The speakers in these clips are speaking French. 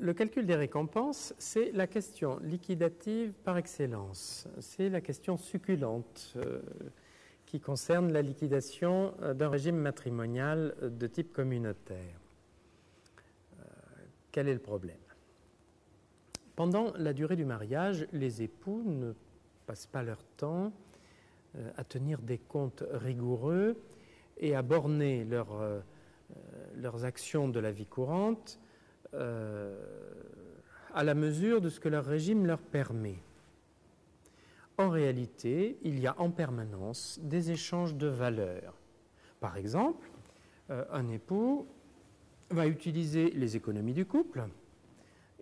Le calcul des récompenses, c'est la question liquidative par excellence. C'est la question succulente qui concerne la liquidation d'un régime matrimonial de type communautaire. Quel est le problème? Pendant la durée du mariage, les époux ne passent pas leur temps à tenir des comptes rigoureux et à borner leurs actions de la vie courante à la mesure de ce que leur régime leur permet. En réalité, il y a en permanence des échanges de valeurs. Par exemple, un époux va utiliser les économies du couple,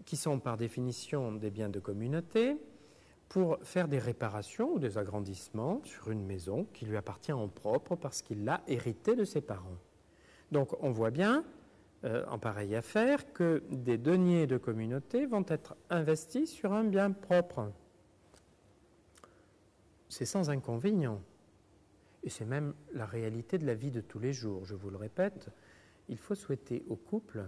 qui sont par définition des biens de communauté, pour faire des réparations ou des agrandissements sur une maison qui lui appartient en propre parce qu'il l'a héritée de ses parents. Donc on voit bien, en pareille affaire, que des deniers de communauté vont être investis sur un bien propre. C'est sans inconvénient. Et c'est même la réalité de la vie de tous les jours. Je vous le répète, il faut souhaiter aux couples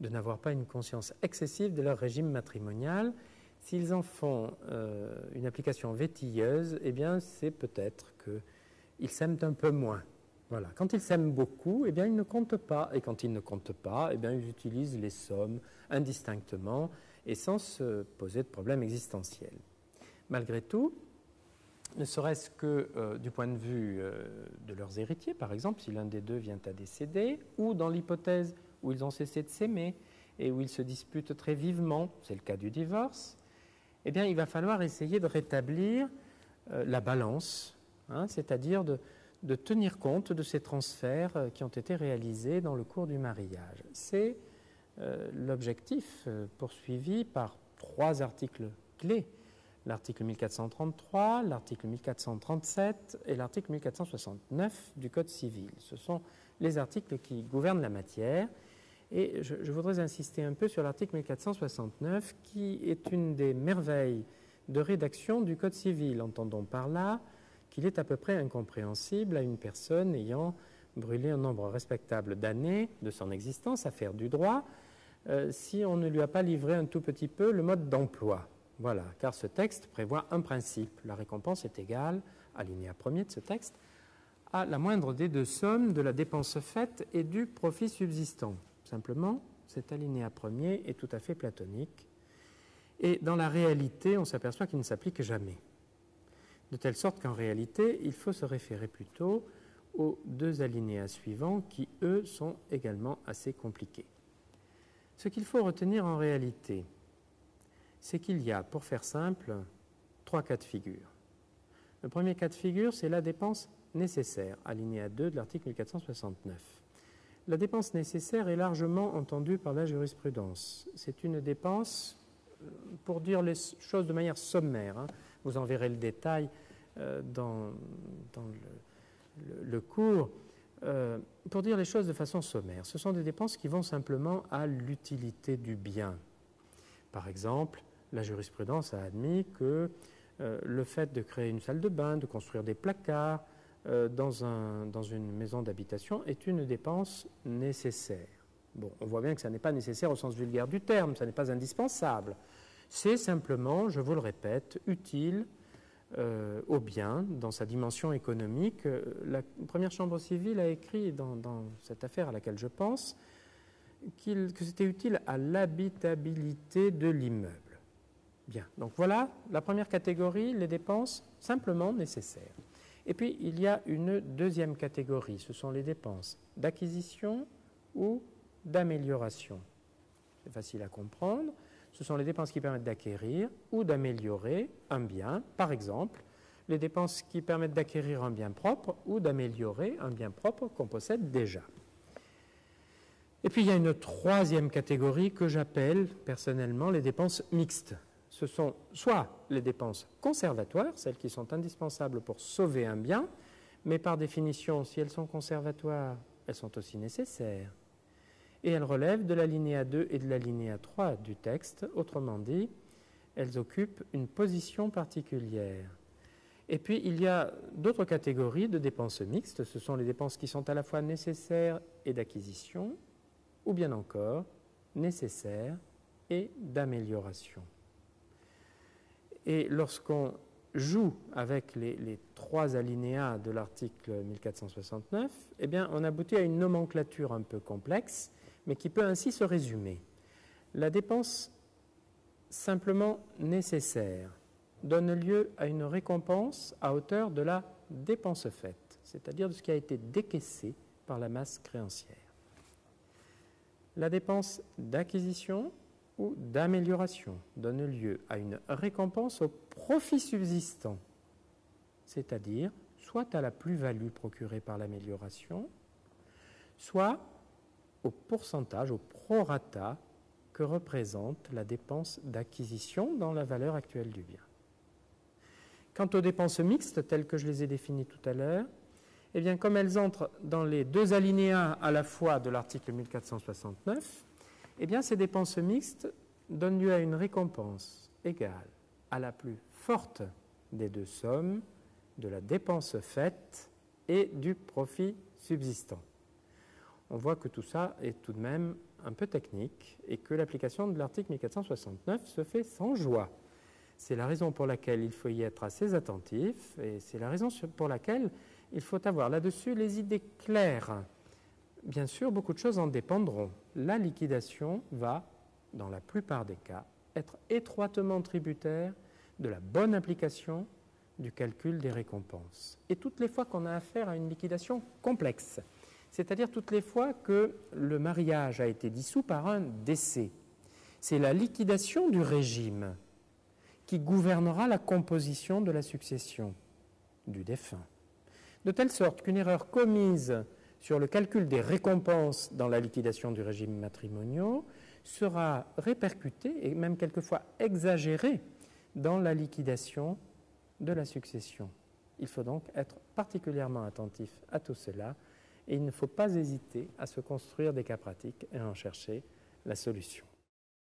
de n'avoir pas une conscience excessive de leur régime matrimonial. S'ils en font une application vétilleuse, eh bien, c'est peut-être qu'ils s'aiment un peu moins. Voilà. Quand ils s'aiment beaucoup, eh bien, ils ne comptent pas. Et quand ils ne comptent pas, eh bien, ils utilisent les sommes indistinctement et sans se poser de problème existentiel. Malgré tout, ne serait-ce que du point de vue de leurs héritiers, par exemple, si l'un des deux vient à décéder, ou dans l'hypothèse où ils ont cessé de s'aimer et où ils se disputent très vivement, c'est le cas du divorce, eh bien, il va falloir essayer de rétablir la balance, c'est-à-dire de tenir compte de ces transferts qui ont été réalisés dans le cours du mariage. C'est l'objectif poursuivi par 3 articles clés. L'article 1433, l'article 1437 et l'article 1469 du Code civil. Ce sont les articles qui gouvernent la matière. Et je voudrais insister un peu sur l'article 1469 qui est une des merveilles de rédaction du Code civil. Entendons par là qu'il est à peu près incompréhensible à une personne ayant brûlé un nombre respectable d'années de son existence à faire du droit si on ne lui a pas livré un tout petit peu le mode d'emploi. Voilà, car ce texte prévoit un principe. La récompense est égale, alinéa 1er de ce texte, à la moindre des 2 sommes de la dépense faite et du profit subsistant. Simplement, cet alinéa 1er est tout à fait platonique. Et dans la réalité, on s'aperçoit qu'il ne s'applique jamais. De telle sorte qu'en réalité, il faut se référer plutôt aux 2 alinéas suivants qui, eux, sont également assez compliqués. Ce qu'il faut retenir en réalité, c'est qu'il y a, pour faire simple, 3 cas de figure. Le premier cas de figure, c'est la dépense nécessaire, alinéa 2 de l'article 1469. La dépense nécessaire est largement entendue par la jurisprudence. C'est une dépense, pour dire les choses de manière sommaire, vous en verrez le détail dans le cours, pour dire les choses de façon sommaire. Ce sont des dépenses qui vont simplement à l'utilité du bien. Par exemple, la jurisprudence a admis que le fait de créer une salle de bain, de construire des placards dans une maison d'habitation est une dépense nécessaire. Bon, on voit bien que ça n'est pas nécessaire au sens vulgaire du terme, ça n'est pas indispensable. C'est simplement, je vous le répète, utile au bien dans sa dimension économique. La première chambre civile a écrit dans cette affaire à laquelle je pense que c'était utile à l'habitabilité de l'immeuble. Bien, donc voilà la première catégorie, les dépenses simplement nécessaires. Et puis il y a une deuxième catégorie, ce sont les dépenses d'acquisition ou d'amélioration. C'est facile à comprendre, ce sont les dépenses qui permettent d'acquérir ou d'améliorer un bien, par exemple, les dépenses qui permettent d'acquérir un bien propre ou d'améliorer un bien propre qu'on possède déjà. Et puis il y a une troisième catégorie que j'appelle personnellement les dépenses mixtes. Ce sont soit les dépenses conservatoires, celles qui sont indispensables pour sauver un bien, mais par définition, si elles sont conservatoires, elles sont aussi nécessaires. Et elles relèvent de l'alinéa 2 et de l'alinéa 3 du texte, autrement dit, elles occupent une position particulière. Et puis, il y a d'autres catégories de dépenses mixtes, ce sont les dépenses qui sont à la fois nécessaires et d'acquisition, ou bien encore nécessaires et d'amélioration. Et lorsqu'on joue avec les 3 alinéas de l'article 1469, eh bien, on aboutit à une nomenclature un peu complexe, mais qui peut ainsi se résumer. La dépense simplement nécessaire donne lieu à une récompense à hauteur de la dépense faite, c'est-à-dire de ce qui a été décaissé par la masse créancière. La dépense d'acquisition ou d'amélioration donne lieu à une récompense au profit subsistant, c'est-à-dire soit à la plus-value procurée par l'amélioration, soit au pourcentage, au prorata que représente la dépense d'acquisition dans la valeur actuelle du bien. Quant aux dépenses mixtes, telles que je les ai définies tout à l'heure, eh bien, comme elles entrent dans les 2 alinéas à la fois de l'article 1469, eh bien, ces dépenses mixtes donnent lieu à une récompense égale à la plus forte des 2 sommes de la dépense faite et du profit subsistant. On voit que tout ça est tout de même un peu technique et que l'application de l'article 1469 se fait sans joie. C'est la raison pour laquelle il faut y être assez attentif et c'est la raison pour laquelle il faut avoir là-dessus les idées claires. Bien sûr, beaucoup de choses en dépendront. La liquidation va, dans la plupart des cas, être étroitement tributaire de la bonne application du calcul des récompenses. Et toutes les fois qu'on a affaire à une liquidation complexe, c'est-à-dire toutes les fois que le mariage a été dissous par un décès, c'est la liquidation du régime qui gouvernera la composition de la succession du défunt. De telle sorte qu'une erreur commise sur le calcul des récompenses dans la liquidation du régime matrimonial sera répercutée et même quelquefois exagérée dans la liquidation de la succession. Il faut donc être particulièrement attentif à tout cela et il ne faut pas hésiter à se construire des cas pratiques et à en chercher la solution.